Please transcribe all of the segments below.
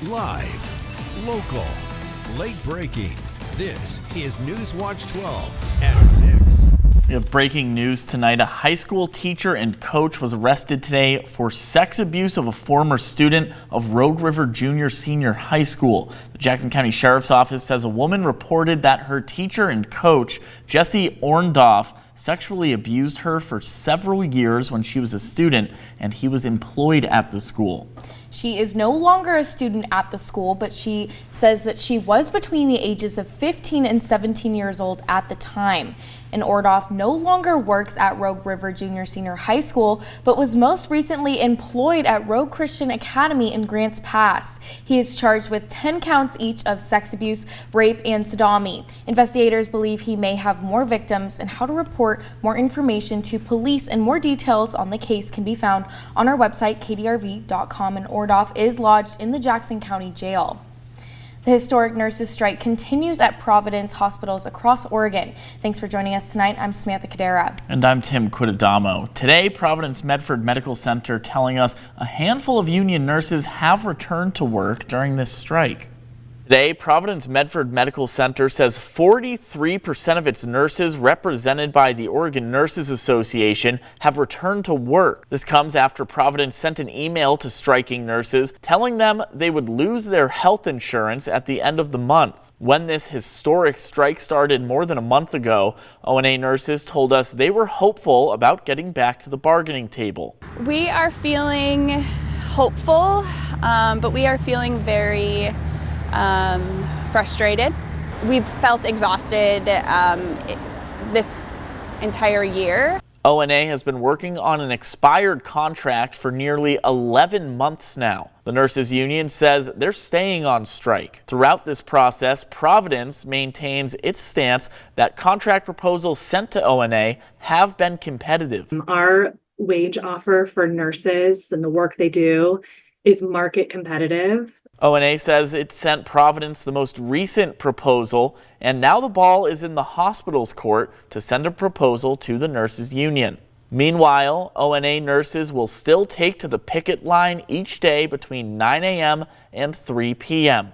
Live, local, late breaking. This is NewsWatch 12 at 6. We have breaking news tonight. A high school teacher and coach was arrested today for sex abuse of a former student of Rogue River Junior Senior High School. The Jackson County Sheriff's Office says a woman reported that her teacher and coach, Jesse Orndorff, sexually abused her for several years when she was a student and he was employed at the school. She is no longer a student at the school, but she says that she was between the ages of 15 and 17 years old at the time. And Orndorff no longer works at Rogue River Junior Senior High School, but was most recently employed at Rogue Christian Academy in Grants Pass. He is charged with 10 counts each of sex abuse, rape, and sodomy. Investigators believe he may have more victims, and how to report more information to police and more details on the case can be found on our website, kdrv.com, and Orndorff is lodged in the Jackson County Jail. The historic nurses strike continues at Providence hospitals across Oregon. Thanks for joining us tonight. I'm Samantha Cadera. And I'm Tim Quidadamo. Today, Providence Medford Medical Center telling us a handful of union nurses have returned to work during this strike. Today, Providence Medford Medical Center says 43% of its nurses represented by the Oregon Nurses Association have returned to work. This comes after Providence sent an email to striking nurses telling them they would lose their health insurance at the end of the month. When this historic strike started more than a month ago, ONA nurses told us they were hopeful about getting back to the bargaining table. We are feeling hopeful, but we are feeling very frustrated. We've felt exhausted this entire year. ONA has been working on an expired contract for nearly 11 months now. The nurses union says they're staying on strike. Throughout this process, Providence maintains its stance that contract proposals sent to ONA have been competitive. Our wage offer for nurses and the work they do is market competitive. ONA says it sent Providence the most recent proposal, and now the ball is in the hospital's court to send a proposal to the nurses union. Meanwhile, ONA nurses will still take to the picket line each day between 9 a.m. and 3 p.m.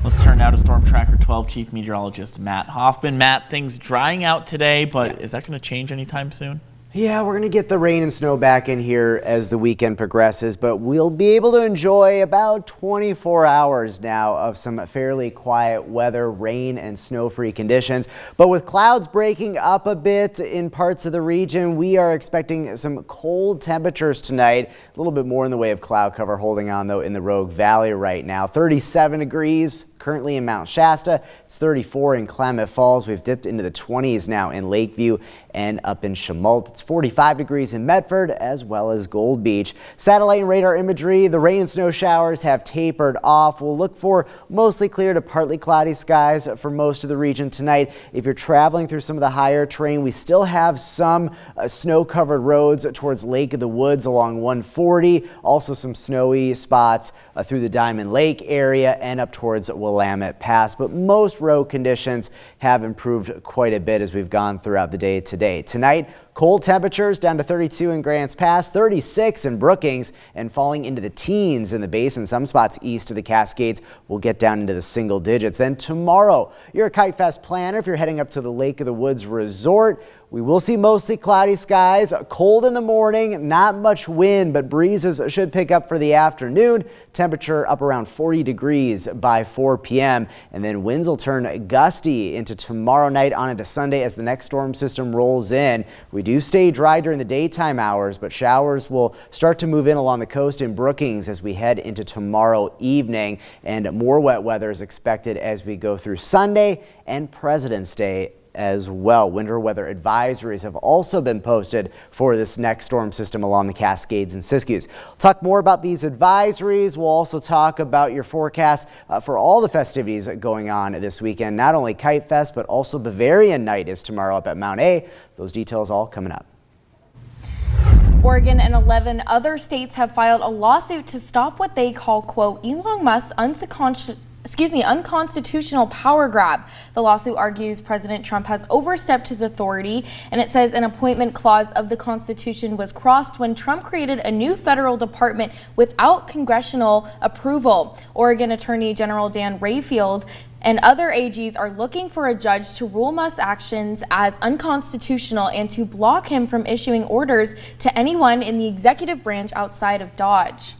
Let's turn now to Storm Tracker 12 Chief Meteorologist Matt Hoffman. Matt, things drying out today, but is that going to change anytime soon? Yeah, we're going to get the rain and snow back in here as the weekend progresses, but we'll be able to enjoy about 24 hours now of some fairly quiet weather, rain and snow-free conditions. But with clouds breaking up a bit in parts of the region, we are expecting some cold temperatures tonight. A little bit more in the way of cloud cover holding on, though, in the Rogue Valley right now. 37 degrees currently in Mount Shasta. It's 34 in Klamath Falls. We've dipped into the 20s now in Lakeview and up in Chemult. It's 45 degrees in Medford as well as Gold Beach. Satellite and radar imagery, the rain and snow showers have tapered off. We'll look for mostly clear to partly cloudy skies for most of the region tonight. If you're traveling through some of the higher terrain, we still have some snow-covered roads towards Lake of the Woods along 140. Also some snowy spots through the Diamond Lake area and up towards Willamette Pass. But most road conditions have improved quite a bit as we've gone throughout the day today. Tonight, cold temperatures down to 32 in Grants Pass, 36 in Brookings, and falling into the teens in the basin. Some spots east of the Cascades will get down into the single digits. Then tomorrow, you're a Kite Fest planner. If you're heading up to the Lake of the Woods Resort, we will see mostly cloudy skies, cold in the morning, not much wind, but breezes should pick up for the afternoon. Temperature up around 40 degrees by 4 p.m. And then winds will turn gusty into tomorrow night on into Sunday as the next storm system rolls in. We do stay dry during the daytime hours, but showers will start to move in along the coast in Brookings as we head into tomorrow evening. And more wet weather is expected as we go through Sunday and President's Day as well. Winter weather advisories have also been posted for this next storm system along the Cascades and Siskiyous. We'll talk more about these advisories. We'll also talk about your forecast for all the festivities going on this weekend. Not only Kite Fest, but also Bavarian Night is tomorrow up at Mount A. Those details all coming up. Oregon and 11 other states have filed a lawsuit to stop what they call, quote, Elon Musk's unconstitutional power grab. The lawsuit argues President Trump has overstepped his authority, and it says an appointment clause of the Constitution was crossed when Trump created a new federal department without congressional approval. Oregon Attorney General Dan Rayfield and other AGs are looking for a judge to rule Musk's actions as unconstitutional and to block him from issuing orders to anyone in the executive branch outside of Dodge.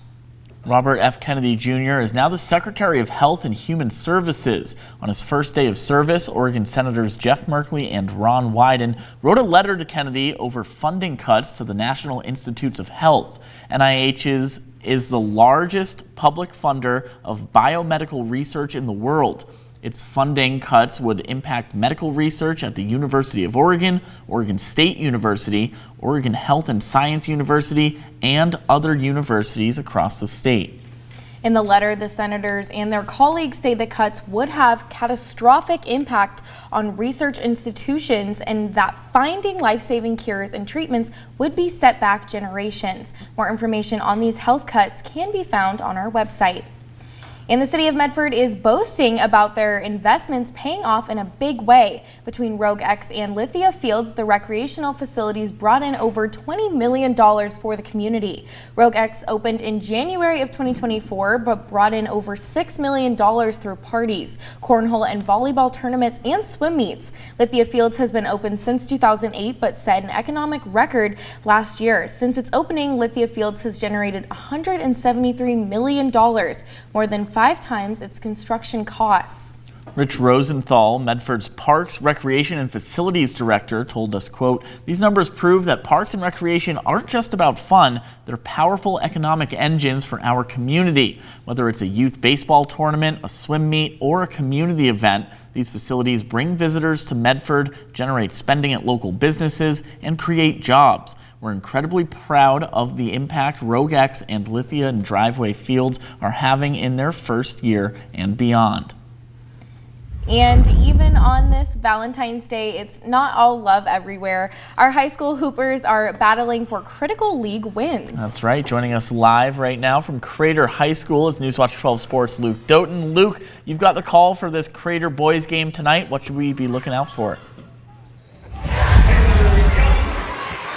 Robert F. Kennedy Jr. is now the Secretary of Health and Human Services. On his first day of service, Oregon Senators Jeff Merkley and Ron Wyden wrote a letter to Kennedy over funding cuts to the National Institutes of Health. NIH is the largest public funder of biomedical research in the world. Its funding cuts would impact medical research at the University of Oregon, Oregon State University, Oregon Health and Science University, and other universities across the state. In the letter, the senators and their colleagues say the cuts would have catastrophic impact on research institutions and that finding life-saving cures and treatments would be set back generations. More information on these health cuts can be found on our website. And the city of Medford is boasting about their investments paying off in a big way. Between Rogue X and Lithia Fields, the recreational facilities brought in over $20 million for the community. Rogue X opened in January of 2024, but brought in over $6 million through parties, cornhole and volleyball tournaments, and swim meets. Lithia Fields has been open since 2008, but set an economic record last year. Since its opening, Lithia Fields has generated $173 million, more than 5 times its construction costs. Rich Rosenthal, Medford's Parks, Recreation, and Facilities Director, told us, quote, "These numbers prove that parks and recreation aren't just about fun, they're powerful economic engines for our community. Whether it's a youth baseball tournament, a swim meet, or a community event, these facilities bring visitors to Medford, generate spending at local businesses, and create jobs. We're incredibly proud of the impact Rogue X and Lithia and Driveway Fields are having in their first year and beyond." And even on this Valentine's Day, it's not all love everywhere. Our high school hoopers are battling for critical league wins. That's right. Joining us live right now from Crater High School is NewsWatch 12 Sports' Luke Doughton. Luke, you've got the call for this Crater boys game tonight. What should we be looking out for?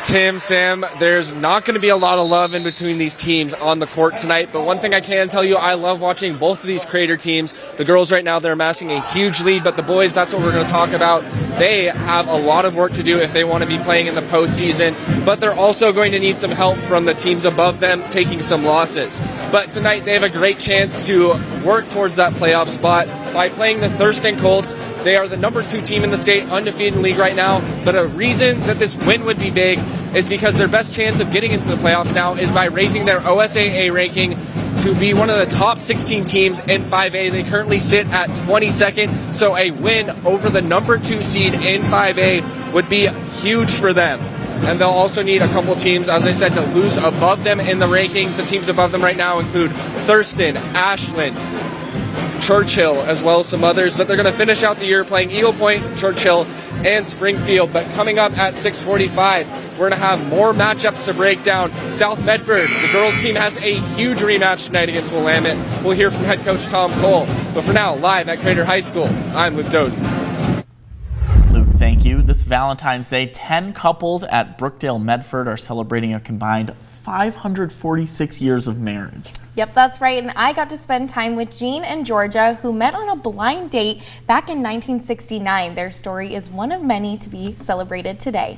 Tim, Sam, there's not going to be a lot of love in between these teams on the court tonight, but one thing I can tell you, I love watching both of these Crater teams. The girls right now, they're amassing a huge lead, but the boys, that's what we're going to talk about. They have a lot of work to do if they want to be playing in the postseason, but they're also going to need some help from the teams above them taking some losses. But tonight, they have a great chance to work towards that playoff spot by playing the Thurston Colts. They are the number 2 team in the state, undefeated in the league right now. But a reason that this win would be big is because their best chance of getting into the playoffs now is by raising their OSAA ranking to be one of the top 16 teams in 5A. They currently sit at 22nd, so a win over the number 2 seed in 5A would be huge for them. And they'll also need a couple teams, as I said, to lose above them in the rankings. The teams above them right now include Thurston, Ashland, Churchill, as well as some others, but they're going to finish out the year playing Eagle Point, Churchill, and Springfield. But coming up at 6:45, we're going to have more matchups to break down. South Medford, the girls team, has a huge rematch tonight against Willamette. We'll hear from head coach Tom Cole. But for now, live at Crater High School, I'm Luke Doughton. Luke, thank you. This Valentine's Day, 10 couples at Brookdale Medford are celebrating a combined 546 years of marriage. Yep, that's right. And I got to spend time with Jean and Georgia, who met on a blind date back in 1969. Their story is one of many to be celebrated today.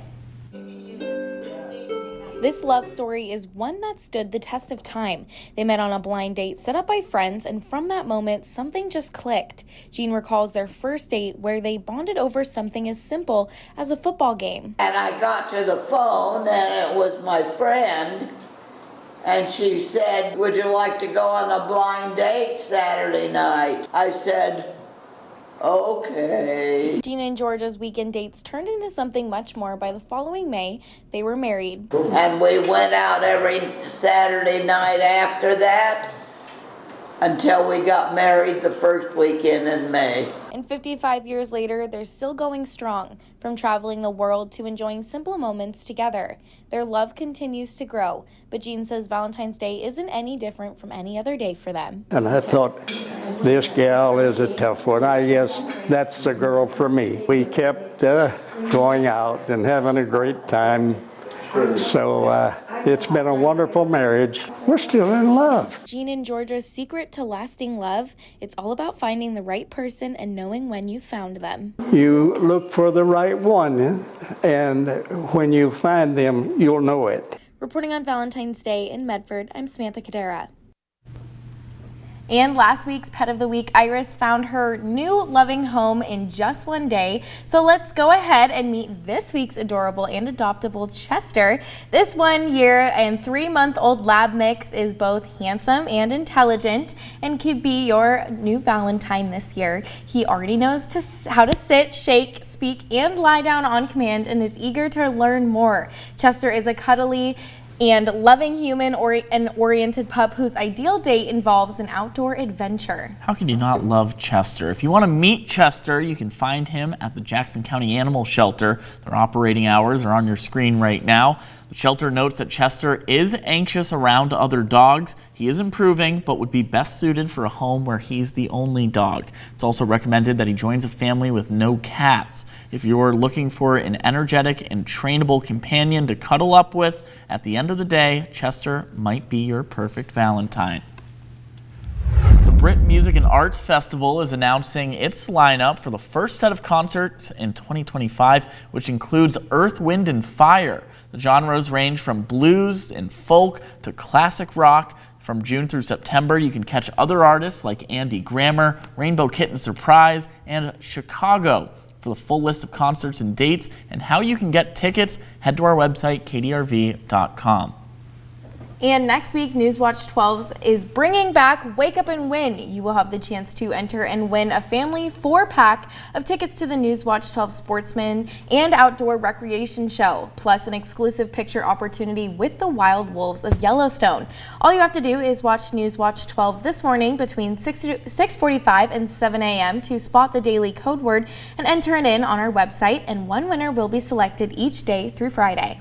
This love story is one that stood the test of time. They met on a blind date set up by friends, and from that moment, something just clicked. Jean recalls their first date where they bonded over something as simple as a football game. And I got to the phone, and it was my friend, and she said, "Would you like to go on a blind date Saturday night?" I said, "Okay." Jean and Georgia's weekend dates turned into something much more. By the following May, they were married. And we went out every Saturday night after that until we got married the first weekend in May. And 55 years later, they're still going strong, from traveling the world to enjoying simple moments together. Their love continues to grow, but Jean says Valentine's Day isn't any different from any other day for them. And I thought this gal is a tough one. I guess that's the girl for me. We kept going out and having a great time. So it's been a wonderful marriage. We're still in love. Jean and Georgia's secret to lasting love, it's all about finding the right person and knowing when you found them. You look for the right one, and when you find them, you'll know it. Reporting on Valentine's Day in Medford, I'm Samantha Cadera. And last week's Pet of the Week, Iris found her new loving home in just one day. So let's go ahead and meet this week's adorable and adoptable Chester. This 1 year and 3-month-old lab mix is both handsome and intelligent and could be your new Valentine this year. He already knows how to sit, shake, speak, and lie down on command and is eager to learn more. Chester is a cuddly and loving human and oriented pup whose ideal date involves an outdoor adventure. How can you not love Chester? If you want to meet Chester, you can find him at the Jackson County Animal Shelter. Their operating hours are on your screen right now. The shelter notes that Chester is anxious around other dogs. He is improving, but would be best suited for a home where he's the only dog. It's also recommended that he joins a family with no cats. If you're looking for an energetic and trainable companion to cuddle up with, at the end of the day, Chester might be your perfect Valentine. The Brit Music and Arts Festival is announcing its lineup for the first set of concerts in 2025, which includes Earth, Wind, and Fire. The genres range from blues and folk to classic rock. From June through September, you can catch other artists like Andy Grammer, Rainbow Kitten Surprise, and Chicago. For the full list of concerts and dates and how you can get tickets, head to our website, kdrv.com. And next week, NewsWatch 12 is bringing back Wake Up and Win. You will have the chance to enter and win a family 4-pack of tickets to the NewsWatch 12 Sportsman and Outdoor Recreation Show, plus an exclusive picture opportunity with the Wild Wolves of Yellowstone. All you have to do is watch NewsWatch 12 this morning between 6:45 and 7 a.m. to spot the daily code word and enter it in on our website, and one winner will be selected each day through Friday.